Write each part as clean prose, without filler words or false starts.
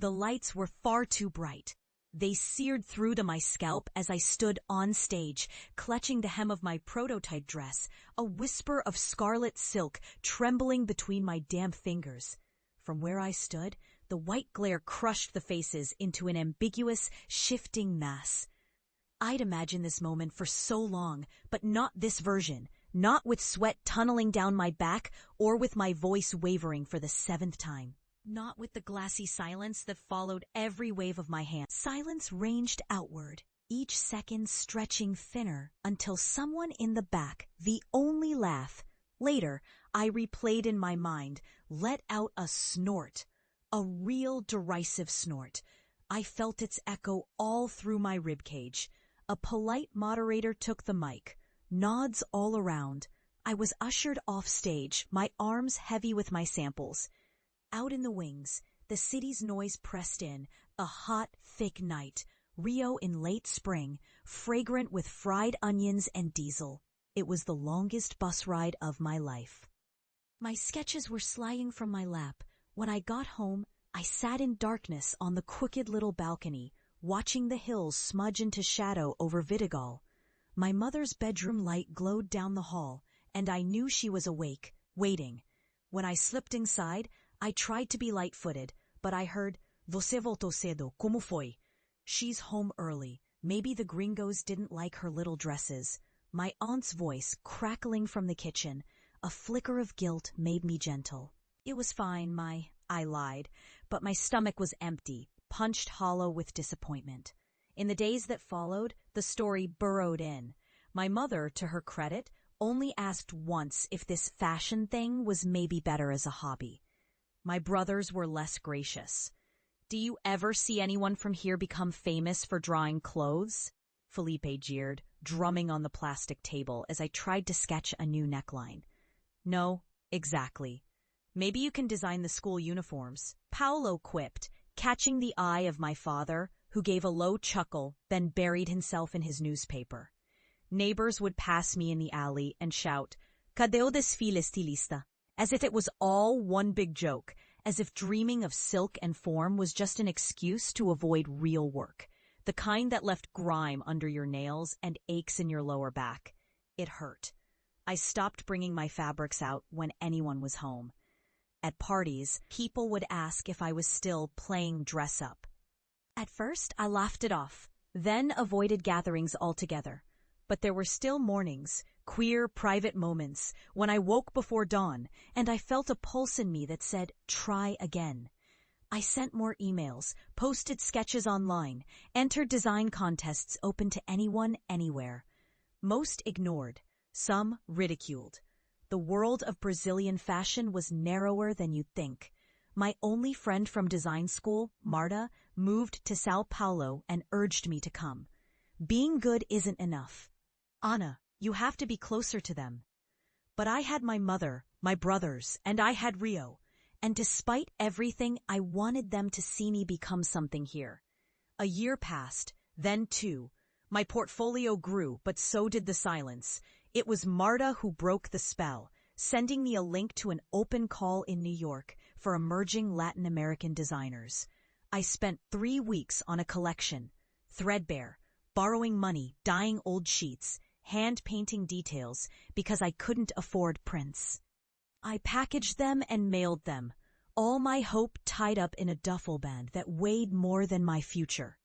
The lights were far too bright. They seared through to my scalp as I stood on stage, clutching the hem of my prototype dress, a whisper of scarlet silk trembling between my damp fingers. From where I stood, the white glare crushed the faces into an ambiguous, shifting mass. I'd imagined this moment for so long, but not this version, not with sweat tunneling down my back or with my voice wavering for the 7th time. Not with the glassy silence that followed every wave of my hand. Silence ranged outward, each second stretching thinner until someone in the back, the only laugh, later, I replayed in my mind, let out a snort, a real derisive snort. I felt its echo all through my ribcage. A polite moderator took the mic, nods all around. I was ushered off stage, my arms heavy with my samples. Out in the wings, the city's noise pressed in, a hot, thick night, Rio in late spring, fragrant with fried onions and diesel. It was the longest bus ride of my life. My sketches were sliding from my lap. When I got home, I sat in darkness on the crooked little balcony, watching the hills smudge into shadow over Vidigal. My mother's bedroom light glowed down the hall, and I knew she was awake, waiting. When I slipped inside, I tried to be light-footed, but I heard, "Você voltou cedo, como foi?" She's home early. Maybe the gringos didn't like her little dresses. My aunt's voice, crackling from the kitchen, a flicker of guilt made me gentle. It was fine, I lied, but my stomach was empty, punched hollow with disappointment. In the days that followed, the story burrowed in. My mother, to her credit, only asked once if this fashion thing was maybe better as a hobby. My brothers were less gracious. "Do you ever see anyone from here become famous for drawing clothes?" Felipe jeered, drumming on the plastic table as I tried to sketch a new neckline. "No, exactly. Maybe you can design the school uniforms," Paolo quipped, catching the eye of my father, who gave a low chuckle, then buried himself in his newspaper. Neighbors would pass me in the alley and shout, "Cadê o desfile, estilista?" As if it was all one big joke, as if dreaming of silk and form was just an excuse to avoid real work, the kind that left grime under your nails and aches in your lower back. It hurt. I stopped bringing my fabrics out when anyone was home. At parties, people would ask if I was still playing dress-up. At first, I laughed it off, then avoided gatherings altogether. But there were still mornings, queer, private moments, when I woke before dawn, and I felt a pulse in me that said, try again. I sent more emails, posted sketches online, entered design contests open to anyone, anywhere. Most ignored, some ridiculed. The world of Brazilian fashion was narrower than you'd think. My only friend from design school, Marta, moved to Sao Paulo and urged me to come. Being good isn't enough. Anna, you have to be closer to them. But I had my mother, my brothers, and I had Rio. And despite everything, I wanted them to see me become something here. A year passed, then 2. My portfolio grew, but so did the silence. It was Marta who broke the spell, sending me a link to an open call in New York for emerging Latin American designers. I spent 3 weeks on a collection, threadbare, borrowing money, dyeing old sheets, hand-painting details, because I couldn't afford prints. I packaged them and mailed them, all my hope tied up in a duffel bag that weighed more than my future.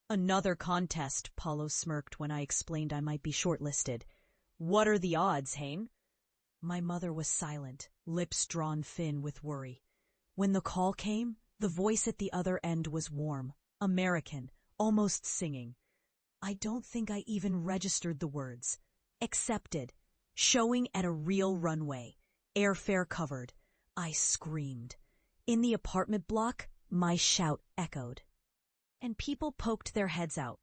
Another contest, Paulo smirked when I explained I might be shortlisted. What are the odds, Hane? My mother was silent, lips drawn thin with worry. When the call came, the voice at the other end was warm, American, almost singing. I don't think I even registered the words. Accepted. Showing at a real runway. Airfare covered. I screamed. In the apartment block, my shout echoed. And people poked their heads out.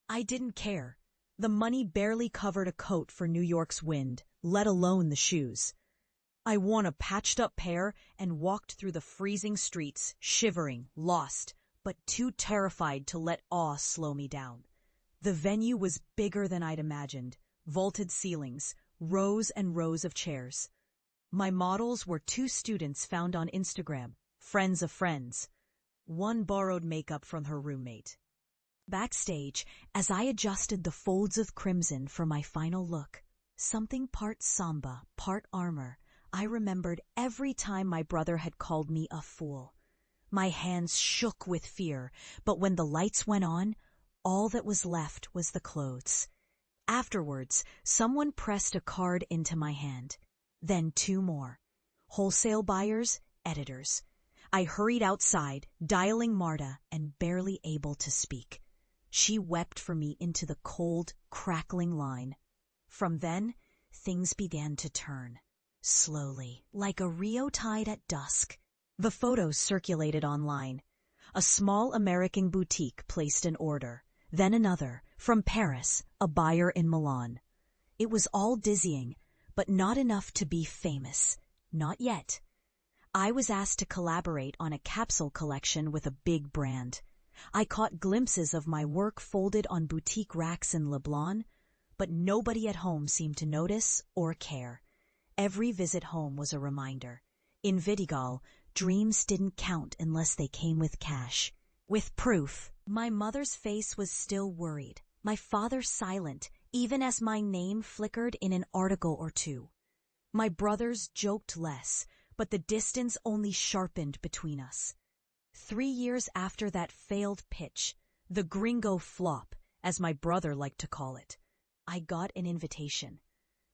I didn't care. The money barely covered a coat for New York's wind, let alone the shoes. I wore a patched-up pair and walked through the freezing streets, shivering, lost, but too terrified to let awe slow me down. The venue was bigger than I'd imagined, vaulted ceilings, rows and rows of chairs. My models were 2 students found on Instagram, friends of friends. one borrowed makeup from her roommate. Backstage, as I adjusted the folds of crimson for my final look, something part samba, part armor, I remembered every time my brother had called me a fool. My hands shook with fear, but when the lights went on, all that was left was the clothes. Afterwards, someone pressed a card into my hand. Then two more. Wholesale buyers, editors. I hurried outside, dialing Marta and barely able to speak. She wept for me into the cold, crackling line. From then, things began to turn. Slowly, like a Rio tide at dusk. The photos circulated online. A small American boutique placed an order. Then another, from Paris, a buyer in Milan. It was all dizzying, but not enough to be famous. Not yet. I was asked to collaborate on a capsule collection with a big brand. I caught glimpses of my work folded on boutique racks in Leblon, but nobody at home seemed to notice or care. Every visit home was a reminder. In Vidigal, dreams didn't count unless they came with cash. With proof, my mother's face was still worried, my father silent, even as my name flickered in an article or two. My brothers joked less, but the distance only sharpened between us. 3 years after that failed pitch, the gringo flop, as my brother liked to call it, I got an invitation.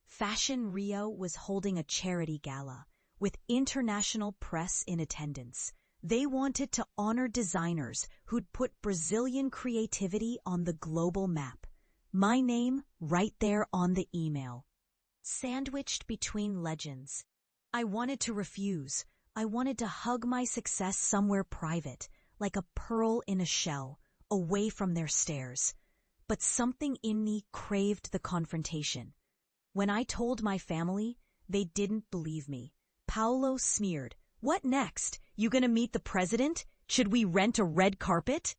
Fashion Rio was holding a charity gala, with international press in attendance. They wanted to honor designers who'd put Brazilian creativity on the global map. My name right there on the email. Sandwiched between legends. I wanted to refuse. I wanted to hug my success somewhere private, like a pearl in a shell, away from their stares. But something in me craved the confrontation. When I told my family, they didn't believe me. Paolo sneered. "What next? You gonna meet the president? Should we rent a red carpet?"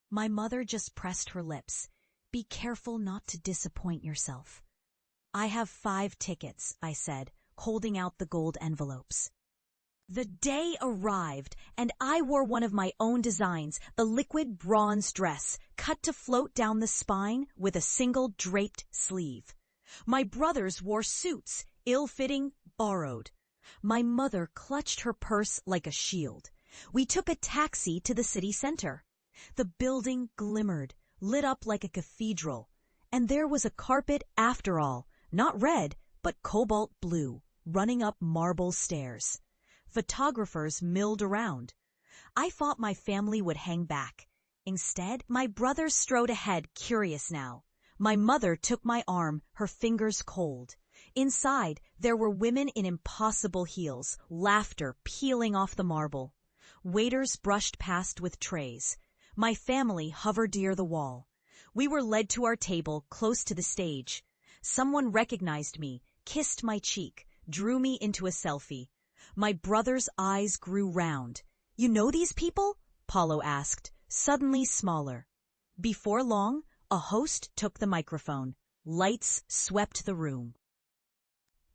My mother just pressed her lips. "Be careful not to disappoint yourself." "I have 5 tickets," I said, holding out the gold envelopes. The day arrived, and I wore one of my own designs, the liquid bronze dress, cut to float down the spine with a single draped sleeve. My brothers wore suits, ill-fitting, borrowed. My mother clutched her purse like a shield. We took a taxi to the city center. The building glimmered, lit up like a cathedral. And there was a carpet after all, not red, but cobalt blue, running up marble stairs. Photographers milled around. I thought my family would hang back. Instead, my brother strode ahead, curious now. My mother took my arm, her fingers cold. Inside, there were women in impossible heels, laughter peeling off the marble. Waiters brushed past with trays. My family hovered near the wall. We were led to our table, close to the stage. Someone recognized me, kissed my cheek, drew me into a selfie. My brother's eyes grew round. "You know these people?" Paulo asked, suddenly smaller. Before long, a host took the microphone. Lights swept the room.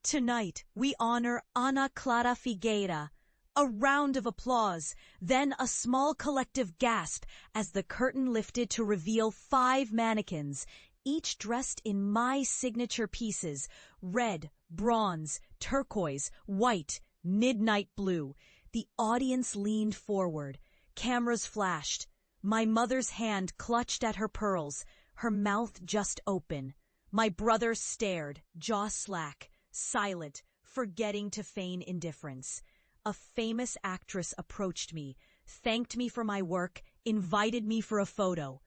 "Tonight, we honor Ana Clara Figueira." A round of applause, then a small collective gasp as the curtain lifted to reveal 5 mannequins, each dressed in my signature pieces: red, bronze, turquoise, white, midnight blue. The audience leaned forward. Cameras flashed. My mother's hand clutched at her pearls, her mouth just open. My brother stared, jaw slack, silent, forgetting to feign indifference. A famous actress approached me, thanked me for my work, invited me for a photo.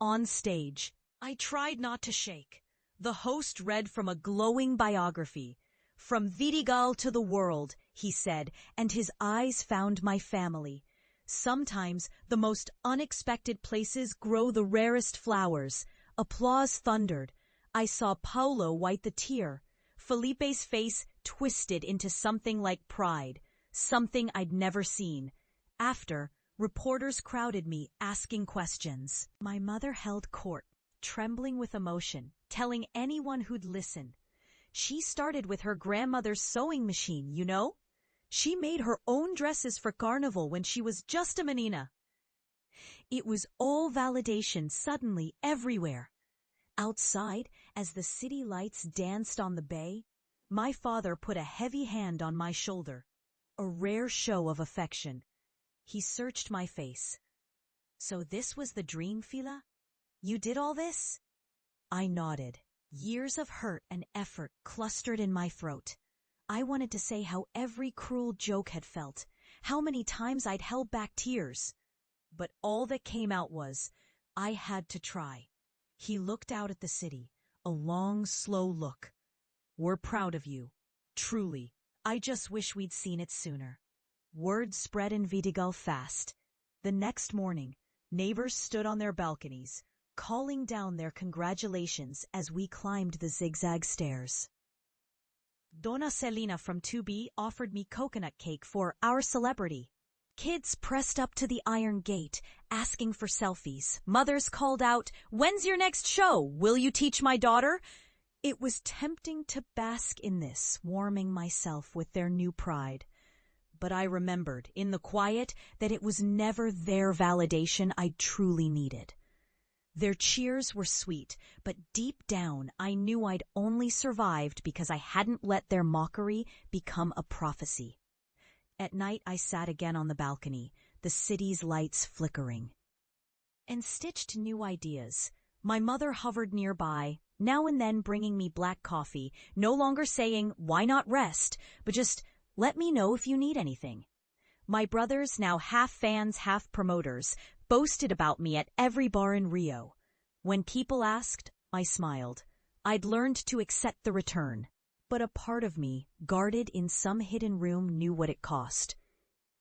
On stage, I tried not to shake. The host read from a glowing biography. "From Vidigal to the world," he said, and his eyes found my family. "Sometimes the most unexpected places grow the rarest flowers." Applause thundered. I saw Paulo wipe the tear. Felipe's face twisted into something like pride, something I'd never seen. After, reporters crowded me, asking questions. My mother held court, trembling with emotion, telling anyone who'd listen. She started with her grandmother's sewing machine, you know? She made her own dresses for Carnival when she was just a menina. It was all validation suddenly everywhere. Outside, as the city lights danced on the bay, my father put a heavy hand on my shoulder, a rare show of affection. He searched my face. "So this was the dream, Fila? You did all this?" I nodded. Years of hurt and effort clustered in my throat. I wanted to say how every cruel joke had felt, how many times I'd held back tears. But all that came out was, I had to try. He looked out at the city, a long, slow look. "We're proud of you. Truly. I just wish we'd seen it sooner." Word spread in Vidigal fast. The next morning, neighbors stood on their balconies, calling down their congratulations as we climbed the zigzag stairs. Donna Selina from 2B offered me coconut cake for our celebrity. Kids pressed up to the iron gate, asking for selfies. Mothers called out, "When's your next show? Will you teach my daughter?" It was tempting to bask in this, warming myself with their new pride. But I remembered, in the quiet, that it was never their validation I truly needed. Their cheers were sweet, but deep down I knew I'd only survived because I hadn't let their mockery become a prophecy. At night I sat again on the balcony, the city's lights flickering, and stitched new ideas. My mother hovered nearby, now and then bringing me black coffee, no longer saying, "Why not rest?" but just, "Let me know if you need anything." My brothers, now half fans, half promoters, boasted about me at every bar in Rio. When people asked, I smiled. I'd learned to accept the return. But a part of me, guarded in some hidden room, knew what it cost.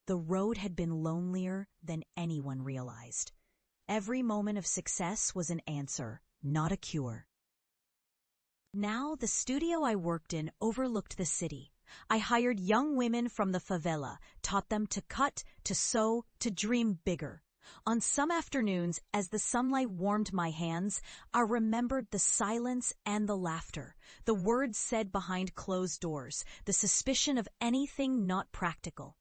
The road had been lonelier than anyone realized. Every moment of success was an answer, not a cure. Now the studio I worked in overlooked the city. I hired young women from the favela, taught them to cut, to sew, to dream bigger. On some afternoons, as the sunlight warmed my hands, I remembered the silence and the laughter, the words said behind closed doors, the suspicion of anything not practical.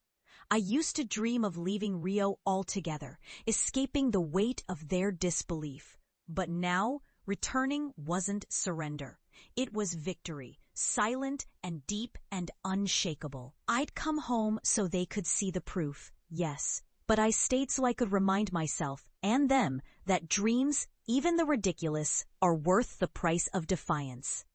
I used to dream of leaving Rio altogether, escaping the weight of their disbelief. But now, returning wasn't surrender. It was victory, silent and deep and unshakable. I'd come home so they could see the proof, yes. But I stayed so I could remind myself, and them, that dreams, even the ridiculous, are worth the price of defiance.